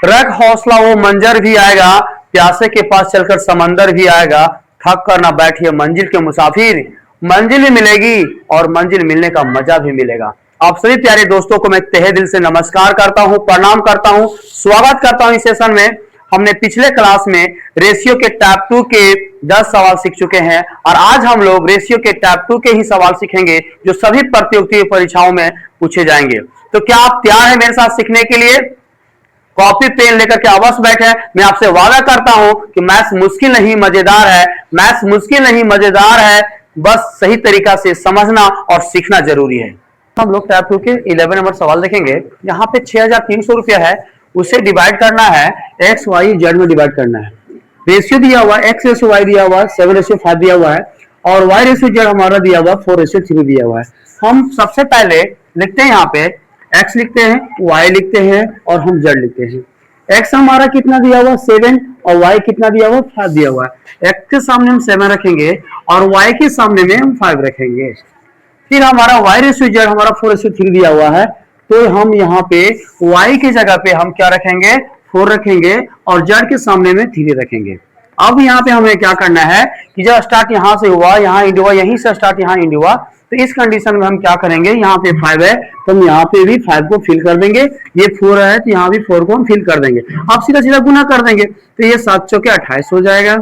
रख हौसला वो मंजर भी आएगा, प्यासे के पास चलकर समंदर भी आएगा, थक कर ना बैठिए मंजिल के मुसाफिर, मंजिल भी मिलेगी और मंजिल मिलने का मजा भी मिलेगा। आप सभी प्यारे दोस्तों को मैं तहे दिल से नमस्कार करता हूं, प्रणाम करता हूं, स्वागत करता हूं इस सेशन में। हमने पिछले क्लास में रेशियो के टाइप 2 के 10 सवाल सीख चुके हैं और आज हम लोग रेशियो के टाइप 2 के ही सवाल सीखेंगे जो सभी प्रतियोगिता परीक्षाओं में पूछे जाएंगे। तो क्या आप तैयार हैं मेरे साथ सीखने के लिए? कॉपी पेन लेकर के अवश्य बैठे। मैं आपसे वादा करता हूं कि मैथ्स मुश्किल नहीं मजेदार है, मैथ्स मुश्किल नहीं मजेदार है, बस सही तरीका से समझना और सीखना जरूरी है। हम लोग टाइप 2 के 11 नंबर सवाल देखेंगे। यहाँ पे 6300 रुपया है, उसे डिवाइड करना है एक्स वाई जेड में डिवाइड करना है। रेशियो दिया हुआ है एक्स रेशियो वाई दिया हुआ है 7:5 दिया हुआ है और वाई रेशियो जेड हमारा दिया हुआ है 4:3 दिया हुआ है। हम सबसे पहले लिखते हैं यहाँ पे x लिखते हैं, y लिखते हैं और हम z लिखते हैं। x हमारा कितना दिया हुआ 7 और y कितना दिया हुआ 5 दिया हुआ है। x के सामने हम 7 रखेंगे और y के सामने में हम 5 रखेंगे। फिर हमारा y रेशियो z हमारा 4:3 दिया हुआ है, तो हम यहाँ पे y की जगह पे हम क्या रखेंगे 4 रखेंगे और z के सामने में 3 रखेंगे। अब यहाँ पे हमें क्या करना है कि जब स्टार्ट यहाँ से हुआ, यहाँ इंड हुआ, यहीं से स्टार्ट यहाँ इंड हुआ, तो इस कंडीशन में हम क्या करेंगे, यहाँ पे 5 है तो हम यहाँ पे भी 5 को फिल कर देंगे, ये 4 है तो यहाँ भी 4 को हम फिल कर देंगे। अब सीधा सीधा गुना कर देंगे तो ये 7 चौके 28 हो जाएगा,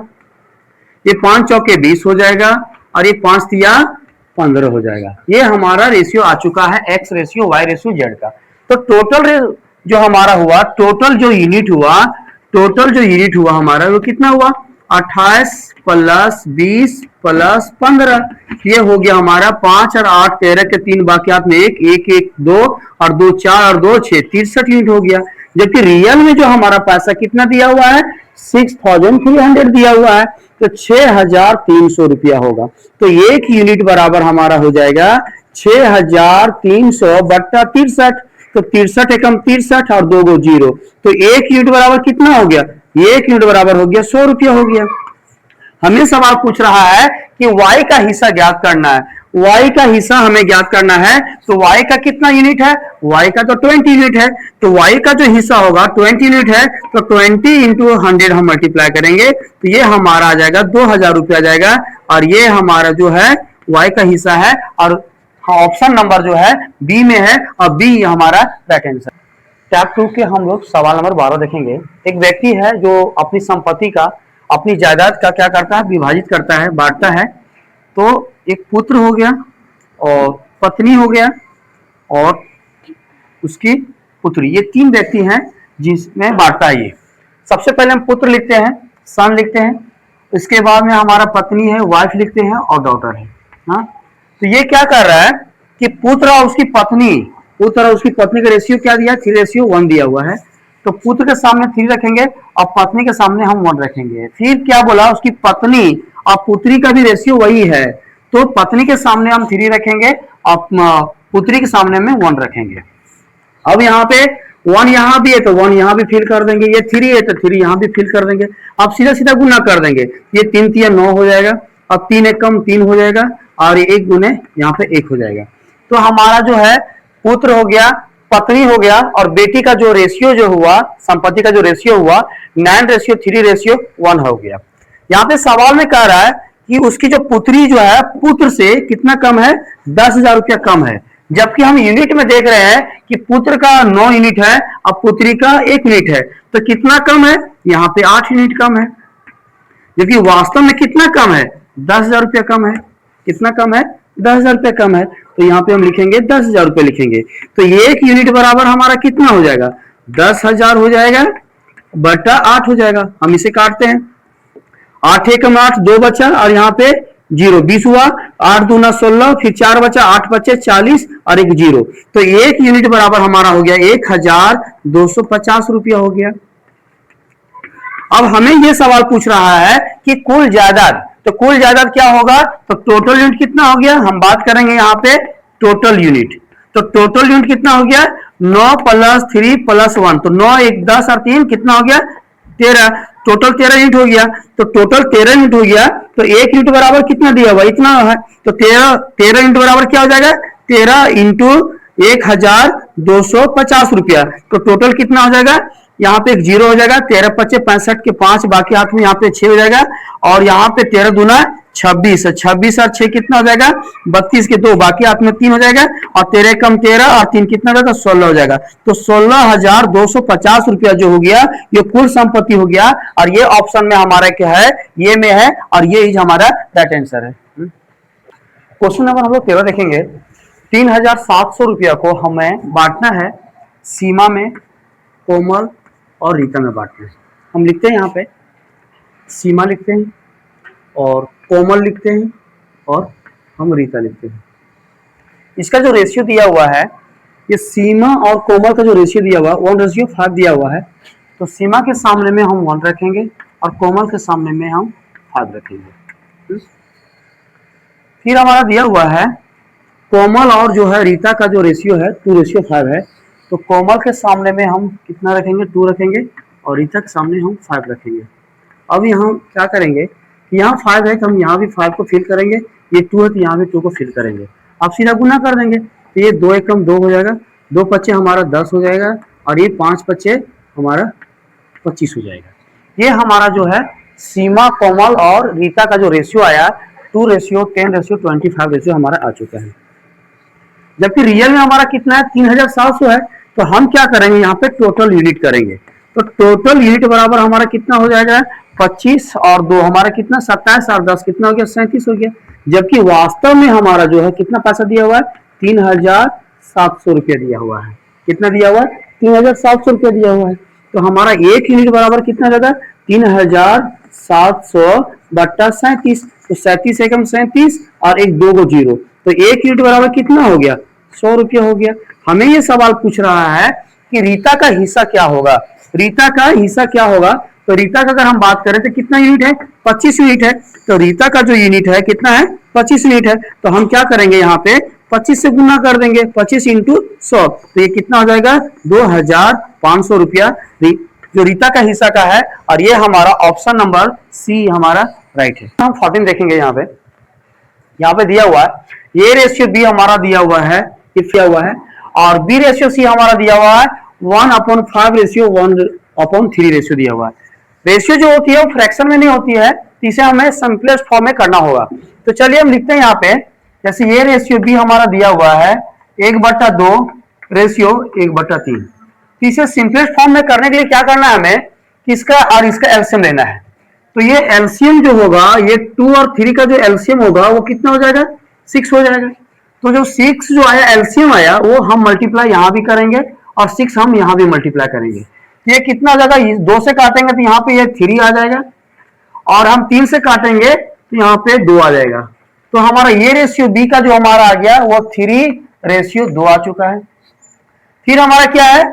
ये 5 चौके 20 हो जाएगा और ये 5 तिया 15 हो जाएगा। ये हमारा रेशियो आ चुका है X ratio Y ratio Z का। तो टोटल जो हमारा हुआ, टोटल जो यूनिट हुआ हमारा वो कितना हुआ 28 + 20 + 15। ये हो गया हमारा 5 और 8 13 के 3 बाकियात में 1 1 1 2 और 2 4 और 2 6 63 यूनिट हो गया। जबकि रियल में जो हमारा पैसा कितना दिया हुआ है 6300 दिया हुआ है, तो 6300 रुपया होगा। तो एक यूनिट बराबर हमारा हो जाएगा 6300 बट्टा 63। तो 63 एकम 63 और 2 गो 0, तो एक यूनिट बराबर कितना हो गया, एक यूनिट बराबर हो गया 100 रुपया हो गया। हमें सवाल पूछ रहा है कि y का हिस्सा ज्ञात करना है, y का हिस्सा हमें ज्ञात करना है। तो y का कितना यूनिट है, y का तो 20 यूनिट है, तो y का जो हिस्सा होगा 20 यूनिट है, तो 20 × 100 हम मल्टीप्लाई करेंगे तो ये हमारा आ जाएगा 2000 रुपया आ जाएगा। और ये हमारा जो है y का हिस्सा है और ऑप्शन नंबर जो है बी में है और बी हमारा राइट आंसर। टाइप 2 के हम लोग सवाल नंबर 12 देखेंगे। एक व्यक्ति है जो अपनी संपत्ति का, अपनी जायदाद का क्या करता है, विभाजित करता है, बांटता है। तो एक पुत्र हो गया और पत्नी हो गया और उसकी पुत्री, ये 3 व्यक्ति हैं जिसमें बांटता है। ये सबसे पहले हम पुत्र लिखते हैं, सन लिखते हैं, इसके बाद में हमारा पत्नी है, वाइफ लिखते हैं और डॉटर है। हाँ, तो ये क्या कर रहा है कि पुत्र और उसकी पत्नी का रेशियो क्या दिया 3:1 दिया हुआ है, तो पुत्र के सामने 3 रखेंगे और पत्नी के सामने हम 1 रखेंगे। फिर क्या बोला, उसकी पत्नी और पुत्री का भी रेशियो वही है, तो पत्नी के सामने हम 3 रखेंगे और पुत्री के सामने में 1 रखेंगे। अब यहाँ पे 1 यहाँ भी है तो 1 यहाँ भी फिल कर देंगे, ये 3 है तो 3 यहाँ भी फिल कर देंगे। अब सीधा सीधा गुना कर देंगे, ये 3 तिया 9 हो जाएगा, अब 3 एकम 3 हो जाएगा और 1 गुने यहाँ पे 1 हो जाएगा। तो हमारा जो है पुत्र हो गया, पत्नी हो गया और बेटी का जो रेशियो जो हुआ, संपत्ति का जो रेशियो हुआ 9:3:1 हो गया। यहाँ पे सवाल में कह रहा है कि उसकी जो पुत्री जो है पुत्र से कितना कम है, 10,000 रुपया कम है। जबकि हम यूनिट में देख रहे हैं कि पुत्र का 9 यूनिट है और पुत्री का 1 यूनिट है, तो कितना कम है, यहाँ पे 8 यूनिट कम है। जबकि वास्तव में कितना कम है, 10,000 रुपया कम है। कितना कम है, 10,000 रुपया कम है, तो यहाँ पे हम लिखेंगे 10,000 रुपये लिखेंगे। तो एक यूनिट बराबर हमारा कितना हो जाएगा, 10,000 हो जाएगा बटा 8 हो जाएगा। हम इसे काटते हैं, 8 एकम 8 2 बचा और यहाँ पे 0 20 हुआ, 8 दूना 16, फिर 4 बचा, 8 बचे 40 और 1 0, तो एक यूनिट बराबर हमारा हो गया 1250 रुपया हो गया। अब हमें यह सवाल पूछ रहा है कि कुल जायदाद, तो कुल जायदाद क्या होगा, तो टोटल यूनिट कितना हो गया, हम बात करेंगे यहाँ पे टोटल यूनिट। तो टोटल यूनिट कितना हो गया 9 + 3 + 1, तो 9 1 10 और 3 कितना हो गया 13, टोटल 13 यूनिट हो गया। तो टोटल 13 यूनिट हो गया, तो एक यूनिट बराबर कितना दिया हुआ इतना है, तो 13 यूनिट बराबर क्या हो जाएगा 13 × 1250 रुपया, तो टोटल कितना हो जाएगा यहाँ पे एक 0 हो जाएगा, 13 पच्चे 65 के 5 बाकी हाथ में यहाँ पे 6 हो जाएगा, और यहाँ पे 13 दूना 26 है, 26 और 6 कितना हो जाएगा 32 के 2 बाकी हाथ में 3 हो जाएगा, और 13 कम 13 और 3 कितना हो जाएगा 16 हो जाएगा। तो 16,250 रुपया जो हो गया ये कुल संपत्ति हो गया, और ये ऑप्शन में हमारा क्या है, ये में है, और ये इज हमारा राइट आंसर है। क्वेश्चन नंबर हम लोग 13 देखेंगे। 3,700 रुपया को हमें बांटना है सीमा में, कोमल और रीता में बांटना है। हम लिखते हैं यहाँ पे सीमा लिखते हैं और कोमल लिखते हैं और हम रीता लिखते हैं। इसका जो रेशियो दिया हुआ है, ये सीमा और कोमल का जो रेशियो दिया हुआ है 1:5 दिया हुआ है। तो सीमा के सामने में हम 1 रखेंगे और कोमल के सामने में हम 5 रखेंगे। फिर हमारा दिया हुआ है कोमल और जो है रीता का जो रेशियो है 2:5 है। तो कोमल के सामने में हम कितना रखेंगे 2 रखेंगे, और रीता के सामने हम 5 रखेंगे। अब यहाँ क्या करेंगे, यहाँ 5 है तो हम यहाँ भी 5 को फिल करेंगे, ये 2 है तो यहाँ भी 2 को फिल करेंगे। अब सीधा गुना कर देंगे तो ये 2 एकम 2 हो जाएगा, 2 पच्चे हमारा 10 हो जाएगा, और ये 5 पच्चे हमारा 25 हो जाएगा। ये हमारा जो है सीमा, कोमल और रीता का जो रेशियो आया 2:10:25 हमारा आ चुका है। जबकि रियल में हमारा कितना है 3,700 है। तो हम क्या करेंगे, यहाँ पे टोटल यूनिट करेंगे। तो टोटल यूनिट बराबर हमारा कितना हो जाएगा 25 और 2 हमारा कितना 27 और 10 कितना हो गया 37 हो गया। जबकि वास्तव में हमारा जो है कितना पैसा दिया हुआ है 3,700 रुपया दिया हुआ है। कितना दिया हुआ है 3,700 रुपया दिया हुआ है। तो हमारा एक यूनिट बराबर कितना जाएगा 3,700 बट्टा 37। तो 37 एकम 37 और एक 2 को 0, तो एक यूनिट बराबर कितना हो गया 100 रुपया हो गया। हमें ये सवाल पूछ रहा है कि रीता का हिस्सा क्या होगा, रीता का हिस्सा क्या होगा। तो रीता का अगर हम बात करें तो कितना यूनिट है 25 यूनिट है। तो रीता का जो यूनिट है कितना है 25 यूनिट है। तो हम क्या करेंगे यहाँ पे 25 से गुना कर देंगे, 25 इंटू 100, तो ये कितना हो जाएगा 2,500 रुपया जो रीता का हिस्सा का है। और ये हमारा ऑप्शन नंबर सी हमारा राइट है। हम 14 देखेंगे, यहाँ पे दिया हुआ है ए रेशियो बी हमारा दिया हुआ है, दिया हुआ है, और बी रेशियो सी हमारा दिया हुआ है 1/5 रेशियो 1/3 रेशियो दिया हुआ है। रेशियो जो होती है वो फ्रैक्शन में नहीं होती है, इसे हमें सिंपलेस्ट फॉर्म में करना होगा। तो चलिए हम लिखते हैं यहाँ पे, जैसे ये रेशियो बी हमारा दिया हुआ है 1/2 रेशियो 1/3। इसे सिंपलेस्ट फॉर्म में करने के लिए क्या करना है हमें, इसका और इसका एलसीएम लेना है। तो ये एलसीएम जो होगा, ये 2 और 3 का जो एलसीएम होगा वो कितना हो जाएगा 6 हो जाएगा। तो जो 6 जो आया एलसीएम आया वो हम मल्टीप्लाई यहाँ भी करेंगे और 6 हम यहाँ भी मल्टीप्लाई करेंगे। ये कितना आ जाएगा 2 से काटेंगे तो यहाँ पे ये 3 आ जाएगा, और हम 3 से काटेंगे तो यहाँ पे 2 आ जाएगा। तो हमारा ये रेशियो बी का जो हमारा आ गया वो 3:2 आ चुका है। फिर हमारा क्या है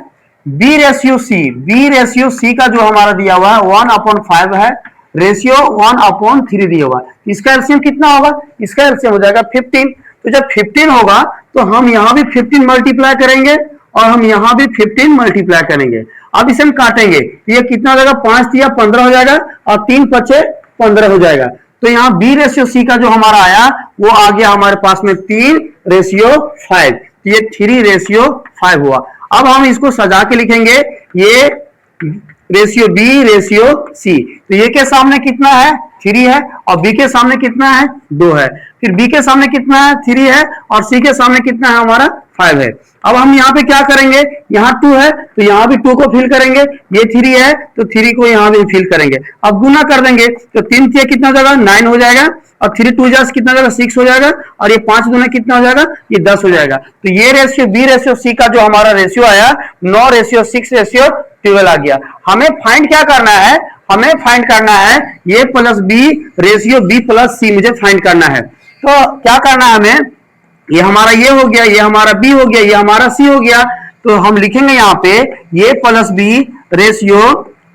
B ratio C, B ratio C का जो हमारा दिया हुआ है 1/5 है, रेशियो 1/3 दिया हुआ है। इसका एलसीएम कितना होगा, इसका एलसीएम हो जाएगा 15। तो जब 15 होगा तो हम यहाँ भी 15 मल्टीप्लाई करेंगे और हम यहाँ भी 15 मल्टीप्लाई करेंगे। अब इसे हम काटेंगे, ये कितना हो जाएगा 5 दिया 15 हो जाएगा, और 3 पचे 15 हो जाएगा। तो यहाँ बी रेशियो सी का जो हमारा आया वो आ गया हमारे पास में 3:5, ये 3:5 हुआ। अब हम इसको सजा के लिखेंगे, ये रेशियो बी रेशियो सी। तो ये के सामने कितना है 3 है, और बी के सामने कितना है 2 है। फिर बी के सामने कितना है 3 है, और सी के सामने कितना है हमारा 5 है। अब हम यहाँ पे क्या करेंगे, यहाँ 2 है तो यहाँ भी 2 को फिल करेंगे, ये 3 है तो 3 को यहाँ भी फिल करेंगे। अब गुना कर देंगे तो 3 से कितना हो जाएगा 9 हो जाएगा, और 3 2 जा कितना हो जाएगा 6 हो जाएगा, और ये 5 दूना कितना हो जाएगा ये 10 हो जाएगा। तो ये रेशियो बी रेशियो सी का जो हमारा रेशियो आया 9:6:12 आ गया। हमें फाइंड क्या करना है, हमें फाइंड करना है A plus B ratio B plus C, मुझे फाइंड करना है। तो क्या करना है हमें, ये हमारा ये हो गया, ये हमारा बी हो गया, ये हमारा सी हो गया। तो हम लिखेंगे यहाँ पे A plus B ratio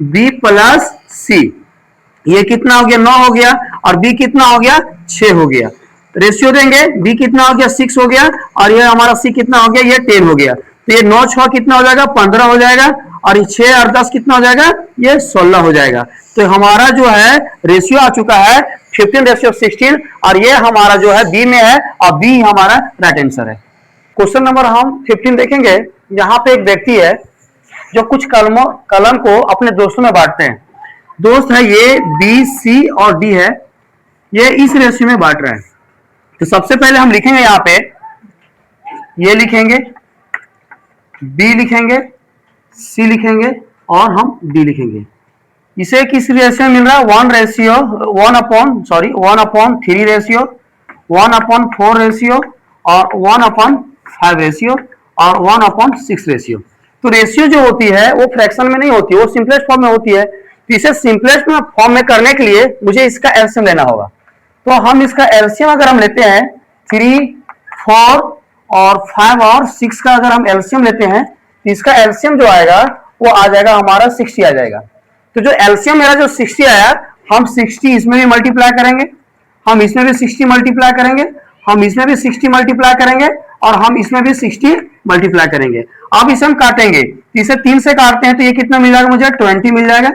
B plus C, ये कितना हो गया 9 हो गया, और बी कितना हो गया 6 हो गया। रेशियो देंगे, बी कितना हो गया 6 हो गया, और ये हमारा सी कितना हो गया ये 10 हो गया। तो ये 9 6 कितना हो जाएगा 15 हो जाएगा, और ये 6 और 10 कितना हो जाएगा ये 16 हो जाएगा। तो हमारा जो है रेशियो आ चुका है 15:16, और ये हमारा जो है बी में है, और बी हमारा राइट आंसर है। क्वेश्चन नंबर हम 15 देखेंगे। यहाँ पे एक व्यक्ति है जो कुछ कलम को अपने दोस्तों में बांटते हैं। दोस्त है ये बी, सी और डी है, ये इस रेशियो में बांट रहे हैं। तो सबसे पहले हम लिखेंगे यहाँ पे, ये लिखेंगे, बी लिखेंगे, सी लिखेंगे और हम डी लिखेंगे। इसे किस रेशियो मिल रहा है? 1/3 रेशियो, 1/4 रेशियो और 1/5 रेशियो और 1/6 रेशियो। तो रेशियो जो होती है वो फ्रैक्शन में नहीं होती, वो सिंपलेस्ट फॉर्म में होती है। तो इसे सिंपलेस्ट फॉर्म में करने के लिए मुझे इसका एलसीएम लेना होगा। तो हम इसका एलसीएम अगर हम लेते हैं 3, 4 और 5 और 6 का अगर हम एलसीएम लेते हैं तो इसका एलसीएम जो आएगा वो आ जाएगा हमारा 60 आ जाएगा। तो जो एलसीएम मेरा जो 60 आया, हम 60 इसमें भी मल्टीप्लाई करेंगे, हम इसमें भी 60 मल्टीप्लाई करेंगे, हम इसमें भी 60 मल्टीप्लाई करेंगे और हम इसमें भी 60 मल्टीप्लाई करेंगे। अब इसे हम काटेंगे, इसे 3 से काटते हैं तो ये कितना मिल जाएगा मुझे? 20 मिल जाएगा।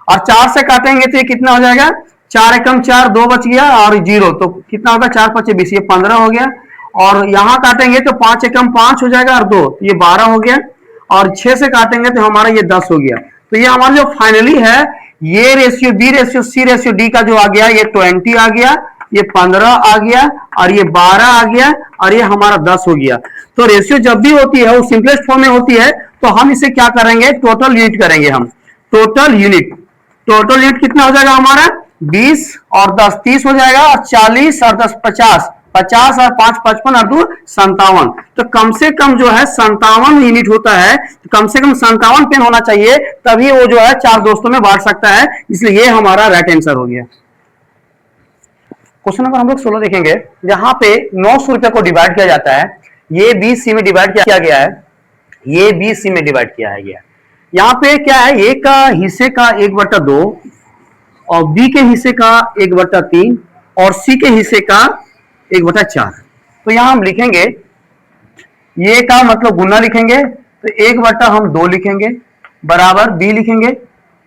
और 4 से काटेंगे तो ये कितना हो जाएगा? 4 एकम 4, 2 बच गया और 0, तो कितना होगा? 4 5 20, ये 15 हो गया। और यहां काटेंगे तो 5 एकम 5 हो जाएगा और 2, ये 12 हो गया। और 6 से काटेंगे तो हमारा ये 10 हो गया। तो ये हमारा जो फाइनली है, ये ratio B ratio C ratio D का जो आ गया, ये 20 आ गया, ये 15 आ गया और ये 12 आ गया और ये हमारा 10 हो गया। तो रेशियो जब भी होती है वो सिंपलेस्ट फॉर्म में होती है, तो हम इसे क्या करेंगे? टोटल यूनिट करेंगे हम। टोटल यूनिट कितना हो जाएगा हमारा? 20 और 10 30 हो जाएगा और 40 और 10 50, 50 और 5 55 और 2 57। तो कम से कम जो है 57 यूनिट होता है, तो कम से कम 57 पेन होना चाहिए, तभी वो जो है 4 दोस्तों में बांट सकता है। इसलिए ये हमारा राइट आंसर हो गया। क्वेश्चन नंबर हम लोग 16 देखेंगे। यहाँ पे 900 रुपए को डिवाइड किया जाता है, ये बी सी में डिवाइड किया गया है, ये बी सी में डिवाइड किया गया। यहाँ पे क्या है? ए का हिस्से का 1/2 और बी के हिस्से का 1/3 और सी के हिस्से का 1/4। तो यहां हम लिखेंगे, ये का मतलब गुना लिखेंगे, तो 1/2 लिखेंगे बराबर बी लिखेंगे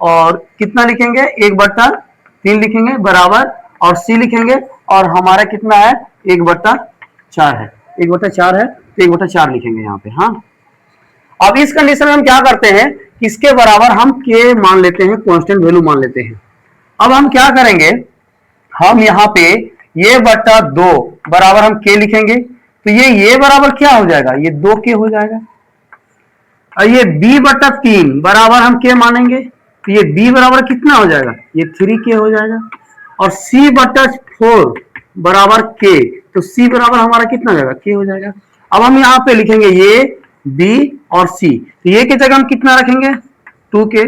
और कितना लिखेंगे? 1/3 लिखेंगे बराबर और सी लिखेंगे और हमारा कितना है? 1/4 है, 1/4 है तो 1/4 लिखेंगे यहाँ पे। हाँ, अब इस कंडीशन में हम क्या करते हैं? इसके बराबर हम के मान लेते हैं, कांस्टेंट वैल्यू मान लेते हैं। अब हम क्या करेंगे? हम यहाँ पे ये 2 बराबर हम के लिखेंगे, तो ये बराबर क्या हो जाएगा? ये 2 के हो जाएगा। और ये b/3 बराबर हम के मानेंगे, तो ये b बराबर कितना हो जाएगा? ये 3 के हो जाएगा। और c/4 बराबर के, तो c बराबर हमारा कितना हो जाएगा? के हो जाएगा। अब हम यहाँ पे लिखेंगे ये b और c, तो ये की जगह हम कितना रखेंगे? 2 के।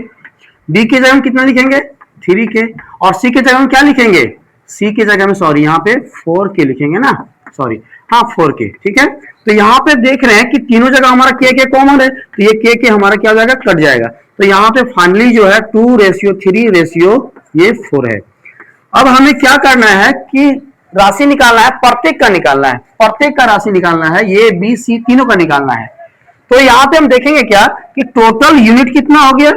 b की जगह हम कितना लिखेंगे? 3 के। और c की जगह हम क्या लिखेंगे? c की जगह में सॉरी यहाँ पे 4 के लिखेंगे ना, सॉरी हाँ 4 के, ठीक है। तो यहाँ पे देख रहे हैं कि तीनों जगह हमारा के कॉमन है, तो ये के हमारा क्या हो जाएगा? कट जाएगा। तो यहाँ पे फाइनली जो है 2:3 ये 4 है। अब हमें क्या करना है कि राशि निकालना है, प्रत्येक का निकालना है, प्रत्येक का राशि निकालना है, ये बी सी तीनों का निकालना है। तो यहाँ पे हम देखेंगे क्या कि टोटल यूनिट कितना हो गया?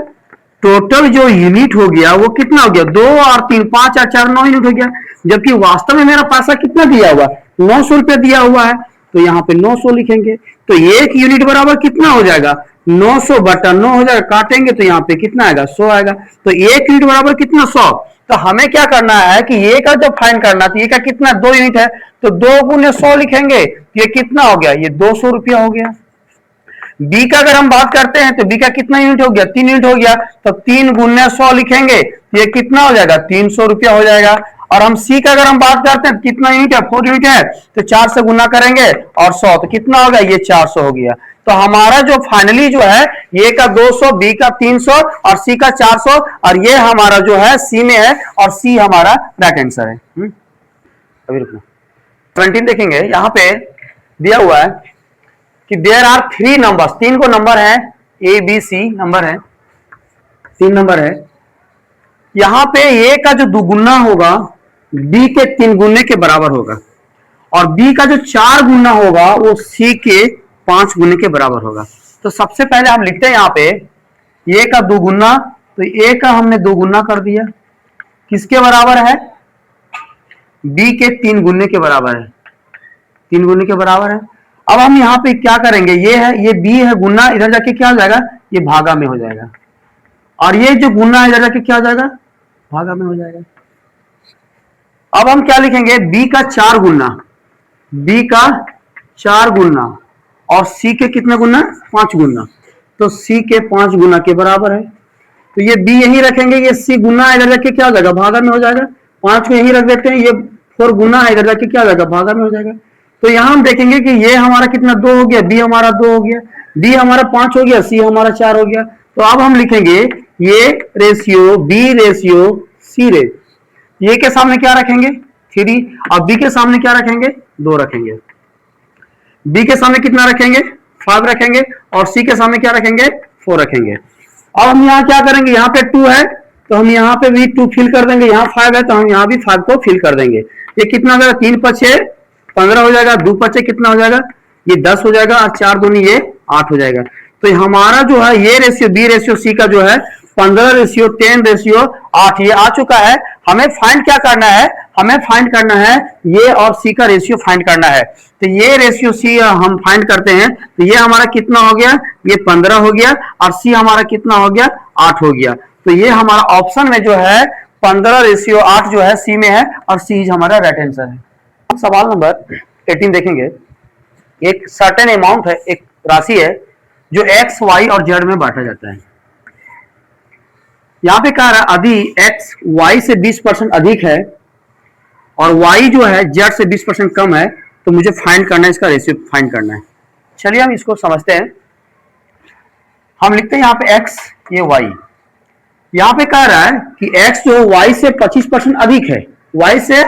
टोटल जो यूनिट हो गया वो कितना हो गया? 2 और 3 5 और 4 9 यूनिट हो गया। जबकि वास्तव में मेरा पैसा कितना दिया हुआ? 900 रुपया दिया हुआ है, तो यहाँ पे 900 लिखेंगे। तो एक यूनिट बराबर कितना हो जाएगा? 900/9 हो जाएगा। काटेंगे तो यहाँ पे कितना आएगा? 100 आएगा। तो एक यूनिट बराबर कितना? 100। तो हमें क्या करना है कि ये का जब फाइंड करना, तो ये का कितना? 2 यूनिट है, तो 2 × 100 लिखेंगे, ये कितना हो गया? ये 200 रुपया हो गया। बी का अगर हम बात करते हैं तो बी का कितना यूनिट हो गया? 3 यूनिट हो गया, तो 3 × 100 लिखेंगे, ये कितना हो जाएगा? 300 रुपया हो जाएगा। और हम सी का अगर हम बात करते हैं कितना यूनिट है? 4 यूनिट है, तो 4 से गुना करेंगे और 100, तो कितना होगा? ये 400 हो गया। तो हमारा जो फाइनली जो है, ये का 200, बी का 300 और सी का 400, और ये हमारा जो है सी में है और सी हमारा राइट आंसर है। अभी रुकना, 20 देखेंगे। यहाँ पे दिया हुआ है कि देयर आर 3 नंबर्स, 3 को नंबर है, ए बी सी नंबर है, 3 नंबर है। यहां पे ए का जो दुगुना होगा बी के 3 गुने के बराबर होगा, और बी का जो 4 गुना होगा वो सी के 5 गुने के बराबर होगा। तो सबसे पहले हम लिखते हैं यहाँ पे ए का दुगुना, तो ए का हमने दुगुना कर दिया, किसके बराबर है? बी के 3 गुने के बराबर है, 3 गुने के बराबर है। अब हम यहाँ पे क्या करेंगे, ये है, ये बी है, गुना इधर जाके क्या हो जाएगा, ये भागा में हो जाएगा, और ये जो गुना है इधर जाके क्या हो जाएगा, भागा में हो जाएगा। अब हम क्या लिखेंगे, बी का 4 गुना, बी का 4 गुना और सी के कितने गुना, 5 गुना, तो सी के 5 गुना के बराबर है। तो ये बी यहीं रखेंगे, ये सी गुना इधर जाके क्या हो जाएगा, भागा में हो जाएगा, 5 को यहीं रख देते हैं, ये 4 गुना है इधर जाके क्या हो जाएगा, भागा में हो जाएगा। तो यहां हम देखेंगे कि ये हमारा कितना 2 हो गया, बी हमारा 2 हो गया, डी हमारा 5 हो गया, सी हमारा 4 हो गया। तो अब हम लिखेंगे ये रेशियो बी रेशियो सी रे, ये के सामने क्या रखेंगे 3 और बी के सामने क्या रखेंगे 2 रखेंगे, बी के सामने कितना रखेंगे 5 रखेंगे और सी के सामने क्या रखेंगे 4 रखेंगे। अब हम यहाँ क्या करेंगे, यहाँ पे 2 है तो हम यहाँ पे भी 2 फिल कर देंगे, यहाँ 5 है तो हम यहाँ भी 5 को फिल कर देंगे। ये कितना हो जाएगा, 3 पचे 15 हो जाएगा, 2 पचे कितना हो जाएगा, ये 10 हो जाएगा और 4 दूनी ये 8 हो जाएगा। तो हमारा जो है ये रेशियो बी रेशियो सी का जो है 15 रेशियो 10 रेशियो 8 ये आ चुका है। हमें फाइंड क्या करना है, हमें फाइंड करना है ये और सी का रेशियो फाइंड करना है। तो ये रेशियो सी हम फाइंड करते हैं, तो ये हमारा कितना हो गया, ये 15 हो गया और सी हमारा कितना हो गया 8 हो गया। तो ये हमारा ऑप्शन में जो है 15 रेशियो 8 जो है सी में है और सी हमारा राइट आंसर है। सवाल नंबर 18 देखेंगे। एक सर्टेन अमाउंट है, एक राशि है जो एक्स वाई और जेड में बांटा जाता है। यहां पे कह रहा है यदि एक्स वाई से 20% अधिक है और वाई जो है जेड से 20% कम है तो मुझे फाइंड करना है, इसका रेशियो फाइंड करना है। चलिए हम इसको समझते हैं। हम लिखते हैं यहाँ पे एक्स, ये वाई। यहां पे कह रहा है कि एक्स जो वाई से 25% अधिक है, वाई से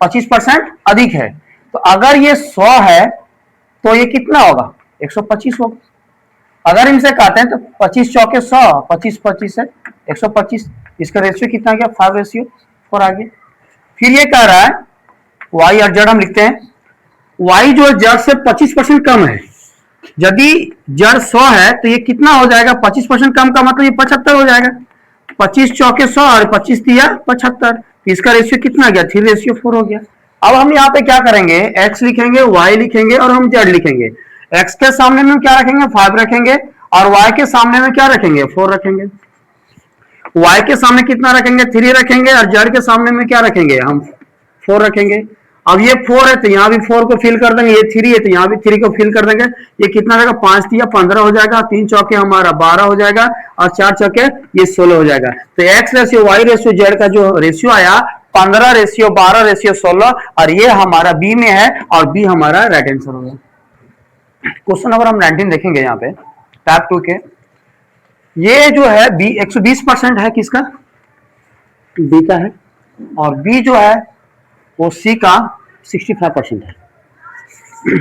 25% अधिक है, तो अगर ये 100 है तो ये कितना होगा 125 होगा। अगर इनसे काटे हैं तो 25 चौके 100, 25 25 है 125, इसका रेशियो कितना गया 5 रेशियो 4 आ गया। फिर ये कह रहा है वाई और जेड हम लिखते हैं, वाई जो जेड से 25% कम है, यदि जेड 100 है तो ये कितना हो जाएगा 25% कम का मतलब ये 75 हो जाएगा। 25 चौके 100 और 25 दिया 75, तो इसका रेशियो कितना गया 3 रेशियो 4 हो गया। अब हम यहाँ पे क्या करेंगे, एक्स लिखेंगे, वाई लिखेंगे और हम जेड लिखेंगे। एक्स के सामने में क्या रखेंगे 5 रखेंगे और वाई के सामने में क्या रखेंगे 4 रखेंगे। वाई के सामने कितना रखेंगे 3 रखेंगे और जेड के सामने में क्या रखेंगे हम 4 रखेंगे। अब ये 4 है तो यहाँ भी 4 को फिल कर देंगे, ये 3 है तो यहाँ भी 3 को फिल कर देंगे। ये कितना रहेगा 5 दिया 15 हो जाएगा, 3 चौके हमारा 12 हो जाएगा और 4 चौके ये 16 हो जाएगा। तो X ratio Y ratio Z का जो रेशियो आया 15 रेशियो 12 रेशियो 16 और ये हमारा बी में है और बी हमारा राइट आंसर होगा। क्वेश्चन नंबर हम 19 देखेंगे यहाँ पे टाइप 2 के। ये जो है बी 120% है किसका, बी का है, और बी जो है वो सी का 65% है।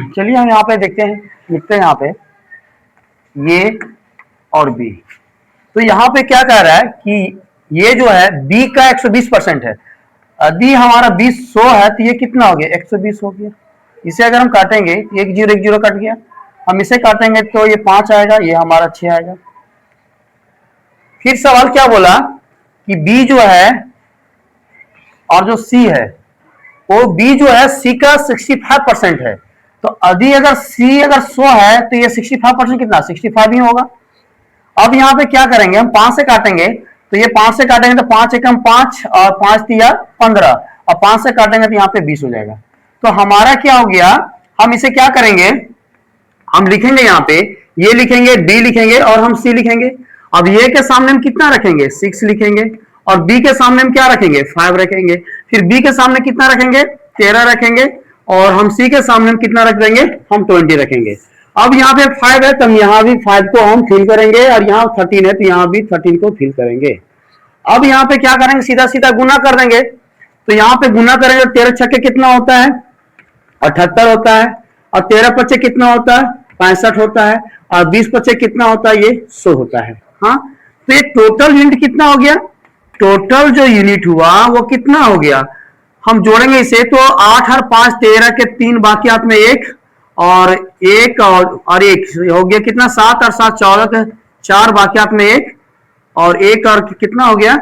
चलिए हम यहाँ पे देखते हैं, लिखते हैं यहाँ पे ये और बी। तो यहाँ पे क्या कह रहा है कि ये जो है बी का 120% है, यदि हमारा बी 100 है तो ये कितना हो गया 120 हो गया। इसे अगर हम काटेंगे 1 0 1 0 कट गया, हम इसे काटेंगे तो ये 5 आएगा, ये हमारा 6 आएगा। फिर सवाल क्या बोला कि बी जो है और जो सी है वो बी जो है सी का 65% है, तो यदि अगर सी अगर 100 है तो ये 65% कितना 65 ही होगा। अब यहाँ पे क्या करेंगे, हम 5 से काटेंगे, तो ये 5 से काटेंगे तो 5 एकम 5 और 5 दिया 15 और 5 से काटेंगे तो यहाँ पे 20 हो जाएगा। तो हमारा क्या हो गया, हम इसे क्या करेंगे, हम लिखेंगे यहाँ पे ये लिखेंगे, डी लिखेंगे और हम सी लिखेंगे। अब ये के सामने हम कितना रखेंगे 6 लिखेंगे और बी के सामने हम क्या रखेंगे 5 रखेंगे। फिर बी के सामने कितना रखेंगे 13 रखेंगे और हम सी के सामने हम कितना रख देंगे हम 20 रखेंगे। अब यहाँ पे 5 है तो हम यहाँ भी 5 को हम फिल करेंगे और यहाँ 13 है तो यहाँ भी 13 को फिल करेंगे। अब यहाँ पे क्या करेंगे सीधा सीधा गुना कर देंगे, तो यहाँ पे गुना करेंगे 13 छक्के कितना होता है 78 होता है और 13 पच्चे कितना होता है 65 होता है और 20 पच्चे कितना होता है ये 100 होता है। हाँ, तो ये टोटल यूनिट कितना हो गया, टोटल जो यूनिट हुआ वो कितना हो गया, हम जोड़ेंगे इसे तो 8 और 5 13 के 3 बाकी हाथ में 1 और 1 और 1 हो गया कितना 7 और 7 14 के 4 बाकी हाथ में 1 और 1 और कितना हो गया,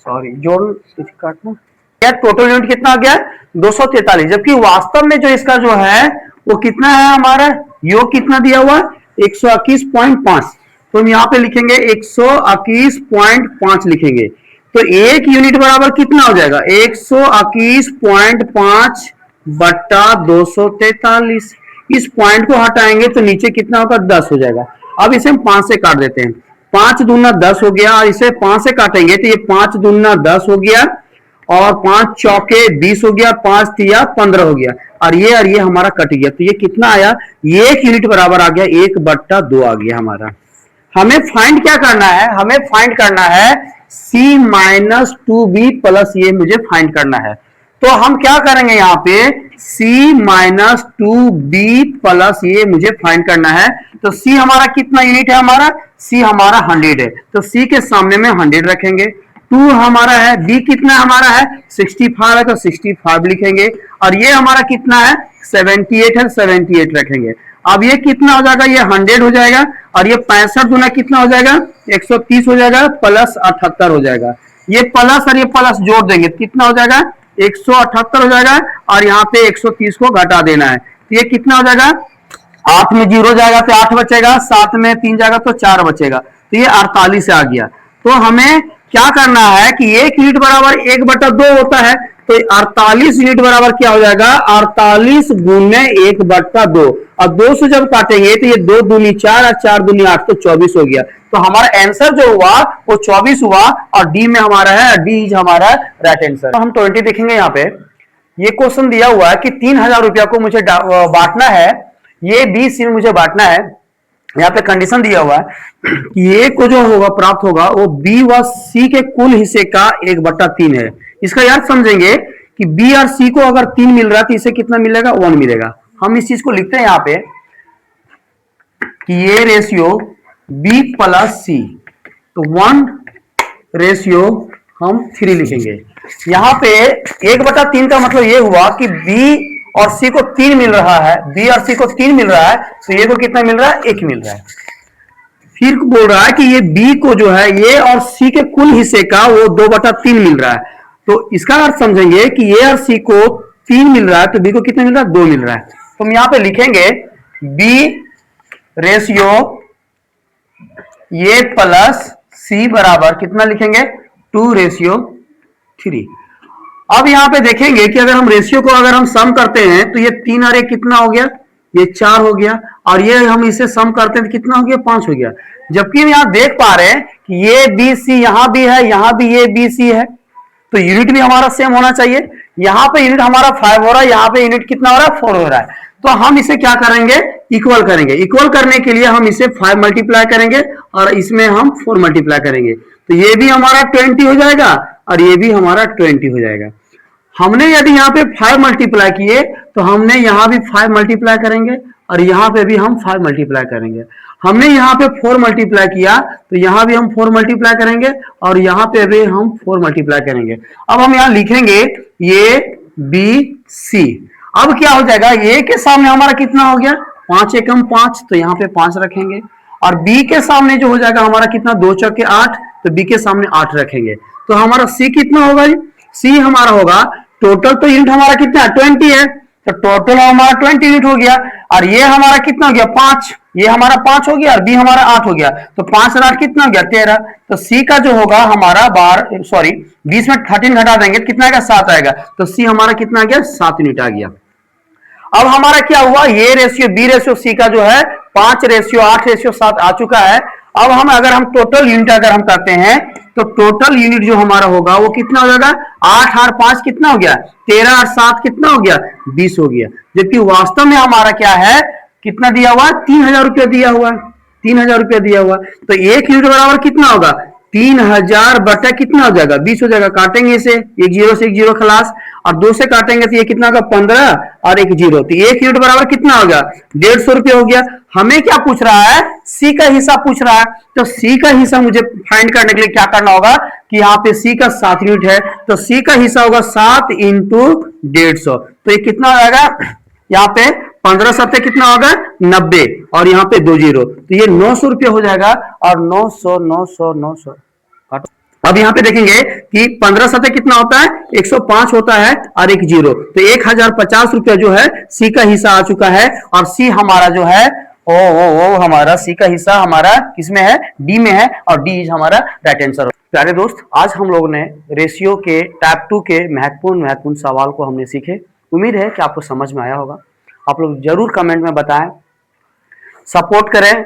सॉरी जोड़ काटना, टोटल यूनिट कितना आ गया 243, जबकि वास्तव में जो इसका जो है वो कितना है हमारा, योग कितना दिया हुआ 121.5, तो हम यहाँ पे लिखेंगे 121.5 लिखेंगे। तो एक यूनिट बराबर कितना हो जाएगा 121.5 बट्टा 243। इस पॉइंट को हटाएंगे तो नीचे कितना होगा 10 हो जाएगा। अब इसे हम 5 से काट देते हैं, 5 दूना 10 हो गया, और इसे 5 से काटेंगे तो ये 5 दूना 10 हो गया, और 5 चौके 20 हो गया, 5 तिया 15 हो गया, और ये हमारा कट गया। तो ये कितना आया, ये 1 यूनिट बराबर आ गया 1/2 आ गया हमारा। हमें फाइंड क्या करना है, हमें फाइंड करना है C माइनस 2B प्लस ये मुझे फाइंड करना है। तो हम क्या करेंगे यहाँ पे C माइनस 2B प्लस ये मुझे फाइंड करना है। तो C हमारा कितना यूनिट है, हमारा C हमारा 100 है, तो C के सामने में 100 रखेंगे। 2 हमारा है, B कितना हमारा है 65 है, तो 65 लिखेंगे, और ये हमारा कितना है 78 है, 78 रखेंगे। अब ये कितना हो जाएगा, ये 100 हो जाएगा, और ये 65 गुना कितना हो जाएगा 130 हो जाएगा, प्लस 78 हो जाएगा। ये प्लस और ये प्लस जोड़ देंगे कितना हो जाएगा 178 हो जाएगा, और यहाँ पे 130 को घटा देना है, तो ये कितना हो जाएगा 8 में 0 जाएगा तो 8 बचेगा, 7 में 3 जाएगा तो 4 बचेगा, तो ये 48 आ गया। तो हमें क्या करना है कि 1 यूनिट बराबर 1/2 होता है, तो 48 यूनिट बराबर क्या हो जाएगा 48 गुने 1/2, और 2 से जब काटेंगे तो ये 2 दूनी 4 और 4 दूनी 8 तो 24 हो गया। तो हमारा आंसर जो हुआ वो 24 हुआ, और डी में हमारा है, डी इज हमारा राइट आंसर। तो हम 20 देखेंगे। यहाँ पे ये क्वेश्चन दिया हुआ है कि 3000 रुपया को मुझे बांटना है, ये बी सी मुझे बांटना है। यहाँ पे कंडीशन दिया हुआ है कि ए को जो होगा प्राप्त होगा वो बी व सी के कुल हिस्से का 1/3 है। इसका यार समझेंगे कि बी और सी को अगर 3 मिल रहा है तो इसे कितना मिलेगा 1 मिलेगा। हम इस चीज को लिखते हैं यहाँ पे कि ये रेशियो बी प्लस सी, तो 1 रेशियो हम 3 लिखेंगे। यहाँ पे 1/3 का मतलब ये हुआ कि बी और सी को 3 मिल रहा है, बी और सी को 3 मिल रहा है, तो ये को कितना मिल रहा है 1 मिल रहा है। फिर बोल रहा है कि ये बी को जो है ये और सी के कुल हिस्से का वो 2/3 मिल रहा है। तो इसका अर्थ समझेंगे कि ये और सी को 3 मिल रहा है, तो बी को कितना मिल रहा है 2 मिल रहा है। तो हम यहां पे लिखेंगे बी रेशियो ये प्लस सी बराबर कितना लिखेंगे 2:3। अब यहां पे देखेंगे कि अगर हम रेशियो को अगर हम सम करते हैं तो ये 3 और 1 कितना हो गया, ये 4 हो गया, और ये हम इसे सम करते हैं तो कितना हो गया 5 हो गया। जबकि हम यहां देख पा रहे हैं कि ये बी सी यहां भी है, यहां भी ये बी सी है, तो यूनिट भी हमारा सेम होना चाहिए। यहां पे यूनिट हमारा 5 हो रहा है, यहां पे यूनिट कितना हो रहा है 4 हो रहा है। तो हम इसे क्या करेंगे इक्वल करेंगे। इक्वल करने के लिए हम इसे 5 मल्टीप्लाई करेंगे और इसमें हम 4 मल्टीप्लाई करेंगे, तो ये भी हमारा 20 हो जाएगा और ये भी हमारा 20 हो जाएगा। हमने यदि यहाँ पे 5 मल्टीप्लाई किए तो हमने यहाँ भी 5 मल्टीप्लाई करेंगे और यहाँ पे भी हम 5 मल्टीप्लाई करेंगे। हमने यहाँ पे 4 मल्टीप्लाई किया तो यहाँ भी हम 4 मल्टीप्लाई करेंगे और यहाँ पे भी हम 4 मल्टीप्लाई करेंगे। अब हम यहाँ लिखेंगे ये बी सी। अब क्या हो जाएगा, ए के सामने हमारा कितना हो गया 5 एकम 5, तो यहाँ पे 5 रखेंगे, और बी के सामने जो हो जाएगा हमारा कितना 2 चौके 8, तो बी के सामने 8 रखेंगे। तो हमारा सी कितना होगा, सी हमारा होगा टोटल, तो यूनिट हमारा कितना 20 है, तो टोटल हमारा 20 यूनिट हो गया। और ये हमारा कितना हो गया 5, ये हमारा 5 हो गया और बी हमारा 8 हो गया, तो 5 और 8 कितना हो गया 13। तो सी का जो होगा हमारा 20 में 13 घटा देंगे कितना आएगा 7 आएगा, तो सी हमारा कितना आ गया 7 यूनिट आ गया। अब हमारा क्या हुआ, ये रेशियो बी रेशियो सी का जो है 5:8:7 आ चुका है। अब हम अगर हम टोटल यूनिट अगर हम करते हैं तो टोटल यूनिट जो हमारा होगा वो कितना हो जाएगा 8 और 5 कितना हो गया 13 और 7 कितना हो गया 20 हो गया। जबकि वास्तव में हमारा क्या है कितना दिया हुआ 3000 रुपया दिया हुआ, 3000 रुपया दिया हुआ। तो 1 यूनिट बराबर कितना होगा 3000 बटा कितना हो जाएगा 20 हो जाएगा। काटेंगे इसे, एक जीरो से एक जीरो खलास, और 2 से काटेंगे तो ये कितना होगा 15 और एक जीरो, तो 1 यूनिट बराबर कितना होगा 150 रुपया हो गया। हमें क्या पूछ रहा है सी का हिस्सा पूछ रहा है, तो सी का हिस्सा मुझे फाइंड करने के लिए क्या करना होगा कि यहाँ पे सी का 7 यूनिट है, तो सी का हिस्सा होगा 7 × 150, तो ये कितना हो जाएगा यहाँ पे 15 7 कितना होगा 90, और यहाँ पे 2 जीरो, तो ये 900 रुपया हो जाएगा। और 900 900 900 अब यहाँ पे देखेंगे कि 15 सतह कितना होता है, 105 होता है और एक जीरो, तो 1050 रुपया जो है सी का हिस्सा आ चुका है। और सी हमारा जो है ओ हमारा सी का हिस्सा हमारा किसमें है, डी में है, और डी इज हमारा राइट आंसर। प्यारे दोस्त, आज हम लोग ने रेशियो के टाइप 2 के महत्वपूर्ण सवाल को हमने सीखे। उम्मीद है कि आपको समझ में आया होगा। आप लोग जरूर कमेंट में बताएं, सपोर्ट करें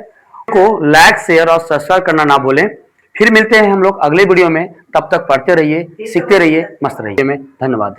को, लाइक शेयर और सब्सक्राइब करना ना भूलें। फिर मिलते हैं हम लोग अगले वीडियो में, तब तक पढ़ते रहिए, सीखते रहिए, मस्त रहिए। में धन्यवाद।